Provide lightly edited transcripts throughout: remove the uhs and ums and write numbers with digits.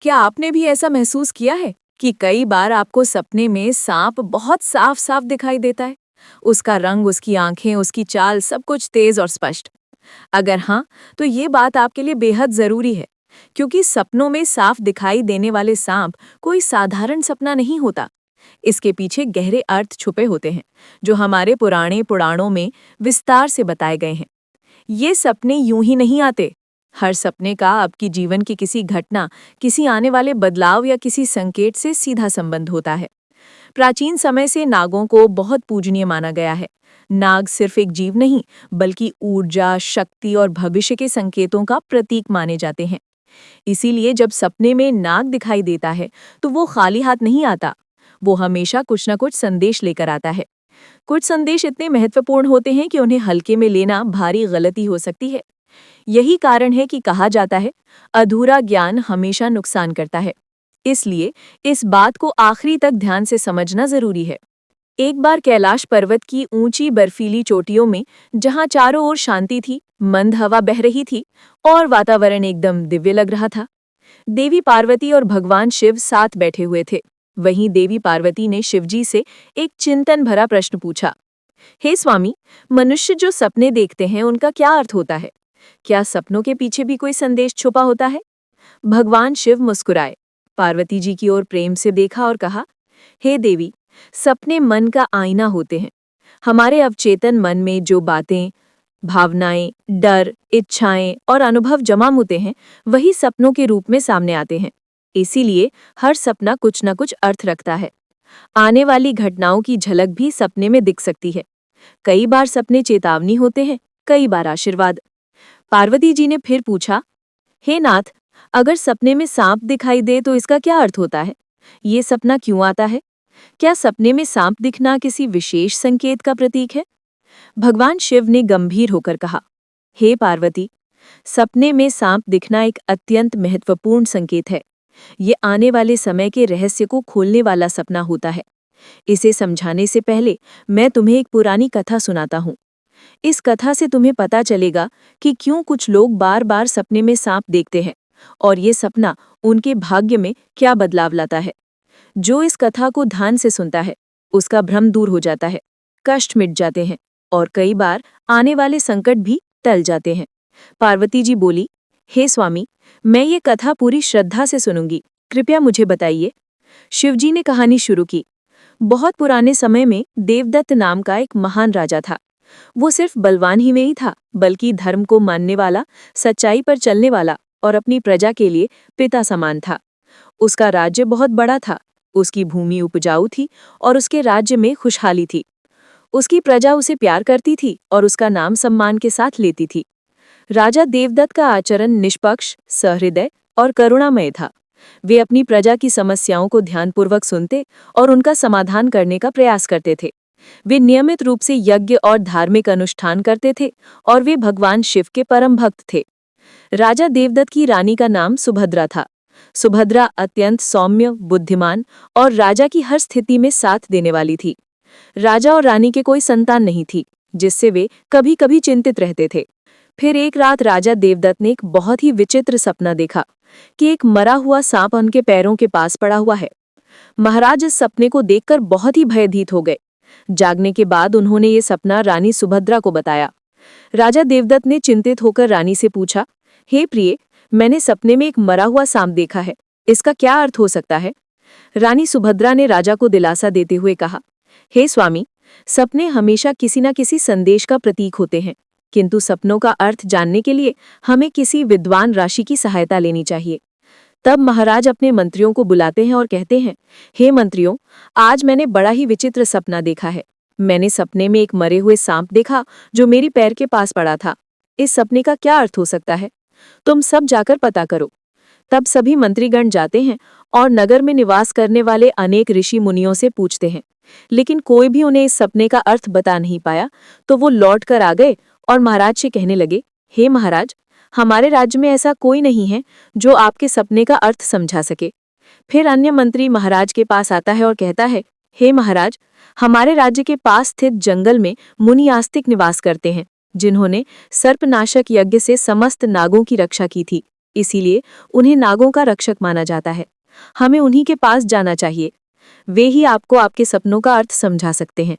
क्या आपने भी ऐसा महसूस किया है कि कई बार आपको सपने में सांप बहुत साफ साफ दिखाई देता है? उसका रंग, उसकी आंखें, उसकी चाल, सब कुछ तेज और स्पष्ट। अगर हाँ, तो ये बात आपके लिए बेहद जरूरी है, क्योंकि सपनों में साफ दिखाई देने वाले सांप कोई साधारण सपना नहीं होता। इसके पीछे गहरे अर्थ छुपे होते हैं, जो हमारे पुराने पुराणों में विस्तार से बताए गए हैं। ये सपने यूं ही नहीं आते। हर सपने का आपकी जीवन की किसी घटना, किसी आने वाले बदलाव या किसी संकेत से सीधा संबंध होता है। प्राचीन समय से नागों को बहुत पूजनीय माना गया है। नाग सिर्फ एक जीव नहीं, बल्कि ऊर्जा, शक्ति और भविष्य के संकेतों का प्रतीक माने जाते हैं। इसीलिए जब सपने में नाग दिखाई देता है, तो वो खाली हाथ नहीं आता। वो हमेशा कुछ न कुछ संदेश लेकर आता है। कुछ संदेश इतने महत्वपूर्ण होते हैं कि उन्हें हल्के में लेना भारी गलती हो सकती है। यही कारण है कि कहा जाता है, अधूरा ज्ञान हमेशा नुकसान करता है। इसलिए इस बात को आखिरी तक ध्यान से समझना जरूरी है। एक बार कैलाश पर्वत की ऊंची बर्फीली चोटियों में, जहां चारों ओर शांति थी, मंद हवा बह रही थी और वातावरण एकदम दिव्य लग रहा था, देवी पार्वती और भगवान शिव साथ बैठे हुए थे। वहीं देवी पार्वती ने शिवजी से एक चिंतन भरा प्रश्न पूछा। हे स्वामी, मनुष्य जो सपने देखते हैं, उनका क्या अर्थ होता है? क्या सपनों के पीछे भी कोई संदेश छुपा होता है? भगवान शिव मुस्कुराए, पार्वती जी की ओर प्रेम से देखा और कहा, हे देवी, सपने मन का आईना होते हैं। हमारे अवचेतन मन में जो बातें, भावनाएं, डर, इच्छाएं और अनुभव जमा होते हैं, वही सपनों के रूप में सामने आते हैं। इसीलिए हर सपना कुछ न कुछ अर्थ रखता है। आने वाली घटनाओं की झलक भी सपने में दिख सकती है। कई बार सपने चेतावनी होते हैं, कई बार आशीर्वाद। पार्वती जी ने फिर पूछा, हे नाथ, अगर सपने में सांप दिखाई दे तो इसका क्या अर्थ होता है? ये सपना क्यों आता है? क्या सपने में सांप दिखना किसी विशेष संकेत का प्रतीक है? भगवान शिव ने गंभीर होकर कहा, हे पार्वती, सपने में सांप दिखना एक अत्यंत महत्वपूर्ण संकेत है। ये आने वाले समय के रहस्य को खोलने वाला सपना होता है। इसे समझाने से पहले मैं तुम्हें एक पुरानी कथा सुनाता हूँ। इस कथा से तुम्हें पता चलेगा कि क्यों कुछ लोग बार बार सपने में सांप देखते हैं और ये सपना उनके भाग्य में क्या बदलाव लाता है। जो इस कथा को ध्यान से सुनता है, उसका भ्रम दूर हो जाता है, कष्ट मिट जाते हैं और कई बार आने वाले संकट भी टल जाते हैं। पार्वती जी बोली, हे स्वामी, मैं ये कथा पूरी श्रद्धा से सुनूंगी, कृपया मुझे बताइए। शिवजी ने कहानी शुरू की। बहुत पुराने समय में देवदत्त नाम का एक महान राजा था। वो सिर्फ बलवान ही नहीं था, बल्कि धर्म को मानने वाला, सच्चाई पर चलने वाला और अपनी प्रजा के लिए पिता समान था। उसका राज्य बहुत बड़ा था, उसकी भूमि उपजाऊ थी और उसके राज्य में खुशहाली थी। उसकी प्रजा उसे प्यार करती थी और उसका नाम सम्मान के साथ लेती थी। राजा देवदत्त का आचरण निष्पक्ष, सहृदय और करुणामय था। वे अपनी प्रजा की समस्याओं को ध्यानपूर्वक सुनते और उनका समाधान करने का प्रयास करते थे। वे नियमित रूप से यज्ञ और धार्मिक अनुष्ठान करते थे और वे भगवान शिव के परम भक्त थे। राजा देवदत्त की रानी का नाम सुभद्रा था। सुभद्रा अत्यंत सौम्य, बुद्धिमान और राजा की हर स्थिति में साथ देने वाली थी। राजा और रानी के कोई संतान नहीं थी, जिससे वे कभी कभी चिंतित रहते थे। फिर एक रात राजा देवदत्त ने एक बहुत ही विचित्र सपना देखा कि एक मरा हुआ सांप उनके पैरों के पास पड़ा हुआ है। महाराज इस सपने को देखकर बहुत ही भयभीत हो गए। जागने के बाद उन्होंने ये सपना रानी सुभद्रा को बताया। राजा देवदत्त ने चिंतित होकर रानी से पूछा, हे प्रिय, मैंने सपने में एक मरा हुआ सांप देखा है, इसका क्या अर्थ हो सकता है? रानी सुभद्रा ने राजा को दिलासा देते हुए कहा, हे स्वामी, सपने हमेशा किसी न किसी संदेश का प्रतीक होते हैं, किंतु सपनों का अर्थ जानने के लिए हमें किसी विद्वान ऋषि की सहायता लेनी चाहिए। तब महाराज अपने मंत्रियों को बुलाते हैं और कहते हैं, हे मंत्रियों, आज मैंने बड़ा ही विचित्र सपना देखा है। मैंने सपने में एक मरे हुए सांप देखा जो मेरी पैर के पास पड़ा था। इस सपने का क्या अर्थ हो सकता है? तुम सब जाकर पता करो। तब सभी मंत्रीगण जाते हैं और नगर में निवास करने वाले अनेक ऋषि मुनियों से पूछते हैं, लेकिन कोई भी उन्हें इस सपने का अर्थ बता नहीं पाया। तो वो लौट कर आ गए और महाराज से कहने लगे, हे महाराज, हमारे राज्य में ऐसा कोई नहीं है जो आपके सपने का अर्थ समझा सके। फिर अन्य मंत्री महाराज के पास आता है और कहता है, हे महाराज, हमारे राज्य के पास स्थित जंगल में मुनि आस्तिक निवास करते हैं, जिन्होंने सर्पनाशक यज्ञ से समस्त नागों की रक्षा की थी। इसीलिए उन्हें नागों का रक्षक माना जाता है। हमें उन्हीं के पास जाना चाहिए, वे ही आपको आपके सपनों का अर्थ समझा सकते हैं।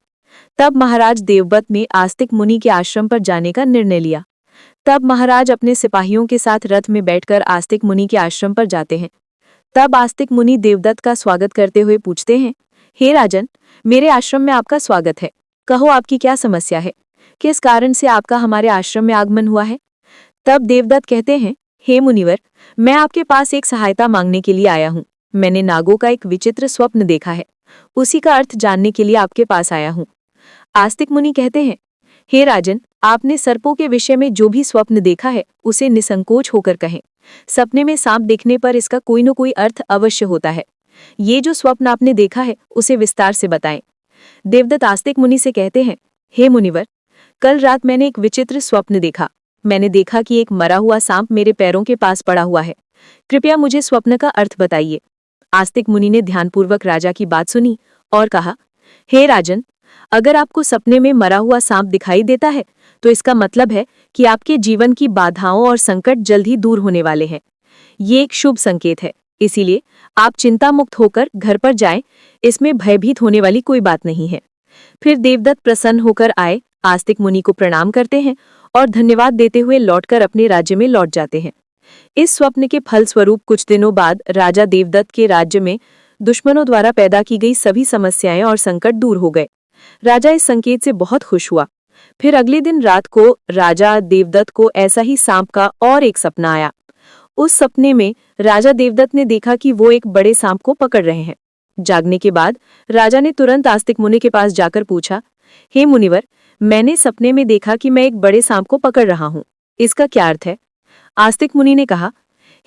तब महाराज देवव्रत ने आस्तिक मुनि के आश्रम पर जाने का निर्णय लिया। तब महाराज अपने सिपाहियों के साथ रथ में बैठकर आस्तिक मुनि के आश्रम पर जाते हैं। तब आस्तिक मुनि देवदत्त का स्वागत करते हुए पूछते हैं, हे राजन, मेरे आश्रम में आपका स्वागत है। कहो, आपकी क्या समस्या है? किस कारण से आपका हमारे आश्रम में आगमन हुआ है? तब देवदत्त कहते हैं, हे मुनिवर, मैं आपके पास एक सहायता मांगने के लिए आया हूँ। मैंने नागों का एक विचित्र स्वप्न देखा है, उसी का अर्थ जानने के लिए आपके पास आया हूँ। आस्तिक मुनि कहते हैं, हे राजन, आपने सर्पों के विषय में जो भी स्वप्न देखा है उसे निसंकोच होकर कहें। सपने में सांप देखने पर इसका कोई न कोई अर्थ अवश्य होता है। ये जो स्वप्न आपने देखा है उसे विस्तार से बताएं। देवदत्त आस्तिक मुनि से कहते हैं, हे मुनिवर, कल रात मैंने एक विचित्र स्वप्न देखा। मैंने देखा कि एक मरा हुआ सांप मेरे पैरों के पास पड़ा हुआ है। कृपया मुझे स्वप्न का अर्थ बताइए। आस्तिक मुनि ने ध्यानपूर्वक राजा की बात सुनी और कहा, हे राजन, अगर आपको सपने में मरा हुआ सांप दिखाई देता है तो इसका मतलब है कि आपके जीवन की बाधाओं और संकट जल्द ही दूर होने वाले हैं। ये एक शुभ संकेत है, इसीलिए आप चिंता मुक्त होकर घर पर जाएं। इसमें भयभीत होने वाली कोई बात नहीं है। फिर देवदत्त प्रसन्न होकर आए, आस्तिक मुनि को प्रणाम करते हैं और धन्यवाद देते हुए लौटकर अपने राज्य में लौट जाते हैं। इस स्वप्न के फलस्वरूप कुछ दिनों बाद राजा देवदत्त के राज्य में दुश्मनों द्वारा पैदा की गई सभी समस्याएं और संकट दूर हो गए। राजा इस संकेत से बहुत खुश हुआ। फिर अगले दिन रात को राजा देवदत्त को ऐसा ही सांप का और एक सपना आया। उस सपने में राजा देवदत्त ने देखा कि वो एक बड़े सांप को पकड़ रहे हैं। जागने के बाद राजा ने तुरंत आस्तिक मुनि के पास जाकर पूछा, हे मुनिवर, मैंने सपने में देखा कि मैं एक बड़े सांप को पकड़ रहा हूँ, इसका क्या अर्थ है? आस्तिक मुनि ने कहा,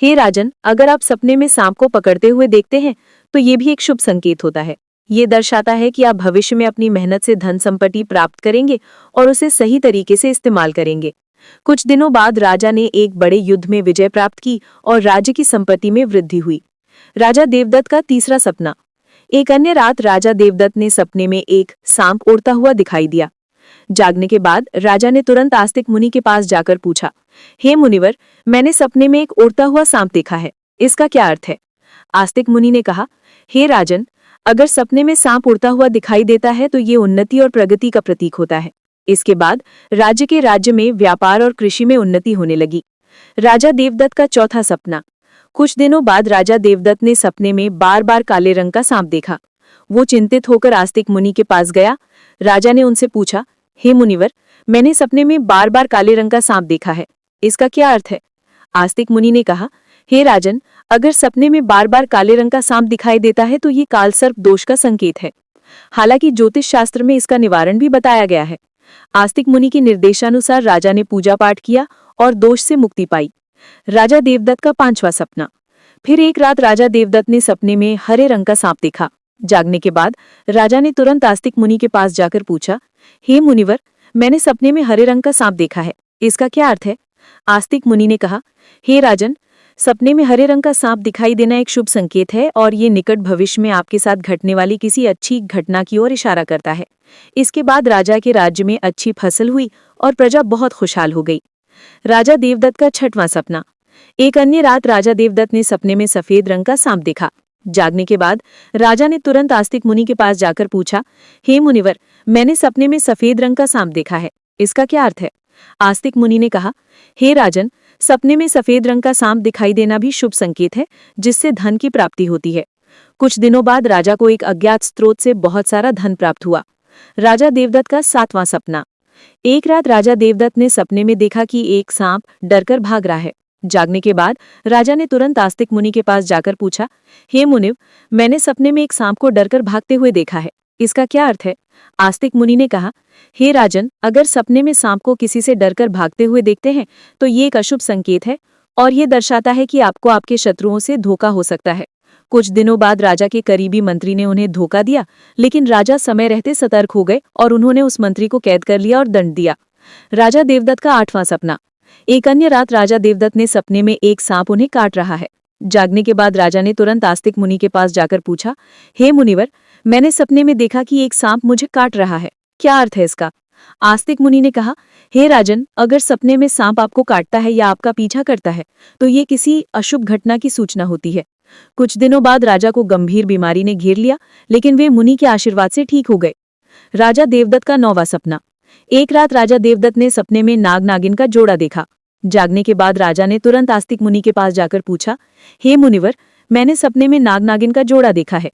हे राजन, अगर आप सपने में सांप को पकड़ते हुए देखते हैं तो ये भी एक शुभ संकेत होता है। ये दर्शाता है कि आप भविष्य में अपनी मेहनत से धन संपत्ति प्राप्त करेंगे और उसे सही तरीके से इस्तेमाल करेंगे। कुछ दिनों बाद राजा ने एक बड़े युद्ध में विजय प्राप्त की और राज्य की संपत्ति में वृद्धि हुई। राजा देवदत्त का तीसरा सपना। एक अन्य रात राजा देवदत्त ने सपने में एक सांप उड़ता हुआ दिखाई दिया। जागने के बाद राजा ने तुरंत आस्तिक मुनि के पास जाकर पूछा, हे मुनिवर, मैंने सपने में एक उड़ता हुआ सांप देखा है, इसका क्या अर्थ है? आस्तिक मुनि ने कहा, हे राजन, अगर सपने में सांप उड़ता हुआ दिखाई देता है तो ये उन्नति और प्रगति का प्रतीक होता है। इसके बाद राज्य में व्यापार और कृषि में उन्नति होने लगी। राजा देवदत्त का चौथा सपना। कुछ दिनों बाद राजा देवदत्त ने सपने में बार बार काले रंग का सांप देखा। वो चिंतित होकर आस्तिक मुनि के पास गया। राजा ने उनसे पूछा, हे मुनिवर, मैंने सपने में बार बार काले रंग का सांप देखा है, इसका क्या अर्थ है? आस्तिक मुनि ने कहा, हे राजन, अगर सपने में बार बार काले रंग का सांप दिखाई देता है तो ये कालसर्प दोष का संकेत है। हालांकि ज्योतिष शास्त्र में इसका निवारण भी बताया गया है। आस्तिक मुनि के निर्देशानुसार राजा ने पूजा पाठ किया और दोष से मुक्ति पाई। राजा देवदत्त का पांचवा सपना। फिर एक रात राजा देवदत्त ने सपने में हरे रंग का सांप देखा। जागने के बाद राजा ने तुरंत आस्तिक मुनि के पास जाकर पूछा, हे मुनिवर, मैंने सपने में हरे रंग का सांप देखा है, इसका क्या अर्थ है? आस्तिक मुनि ने कहा, हे राजन, सपने में हरे रंग का सांप दिखाई देना एक शुभ संकेत है और ये निकट भविष्य में आपके साथ घटने वाली किसी अच्छी घटना की ओर इशारा करता है। इसके बाद राजा के राज्य में अच्छी फसल हुई और प्रजा बहुत खुशहाल हो गई। राजा देवदत्त का छठवां सपना। एक अन्य रात राजा देवदत्त ने सपने में सफेद रंग का सांप देखा। जागने के बाद राजा ने तुरंत आस्तिक मुनि के पास जाकर पूछा, हे मुनिवर, मैंने सपने में सफेद रंग का सांप देखा है, इसका क्या अर्थ है? आस्तिक मुनि ने कहा, हे राजन, सपने में सफेद रंग का सांप दिखाई देना भी शुभ संकेत है, जिससे धन की प्राप्ति होती है। कुछ दिनों बाद राजा को एक अज्ञात स्रोत से बहुत सारा धन प्राप्त हुआ। राजा देवदत्त का सातवां सपना। एक रात राजा देवदत्त ने सपने में देखा कि एक सांप डरकर भाग रहा है। जागने के बाद राजा ने तुरंत आस्तिक मुनि के पास जाकर पूछा, हे मुनिव, मैंने सपने में एक सांप को डरकर भागते हुए देखा है, इसका क्या अर्थ है? आस्तिक मुनि ने कहा, हे राजन, अगर सपने में सांप को किसी से डरकर भागते हुए देखते हैं तो ये एक अशुभ संकेत है और ये दर्शाता है कि आपको आपके शत्रुओं से धोखा हो सकता है। कुछ दिनों बाद राजा के करीबी मंत्री ने उन्हें धोखा दिया, लेकिन राजा समय रहते सतर्क हो गए और उन्होंने उस मंत्री को कैद कर लिया और दंड दिया। राजा देवदत्त का आठवां सपना। एक अन्य रात राजा देवदत्त ने सपने में एक सांप उन्हें काट रहा है। जागने के बाद राजा ने तुरंत आस्तिक मुनि के पास जाकर पूछा, हे मुनिवर, मैंने सपने में देखा कि एक सांप मुझे काट रहा है, क्या अर्थ है इसका? आस्तिक मुनि ने कहा, हे राजन, अगर सपने में सांप आपको काटता है या आपका पीछा करता है तो ये किसी अशुभ घटना की सूचना होती है। कुछ दिनों बाद राजा को गंभीर बीमारी ने घेर लिया, लेकिन वे मुनि के आशीर्वाद से ठीक हो गए। राजा देवदत्त का 9वां सपना। एक रात राजा देवदत्त ने सपने में नाग नागिन का जोड़ा देखा। जागने के बाद राजा ने तुरंत आस्तिक मुनि के पास जाकर पूछा, हे मुनिवर, मैंने सपने में नाग नागिन का जोड़ा देखा है,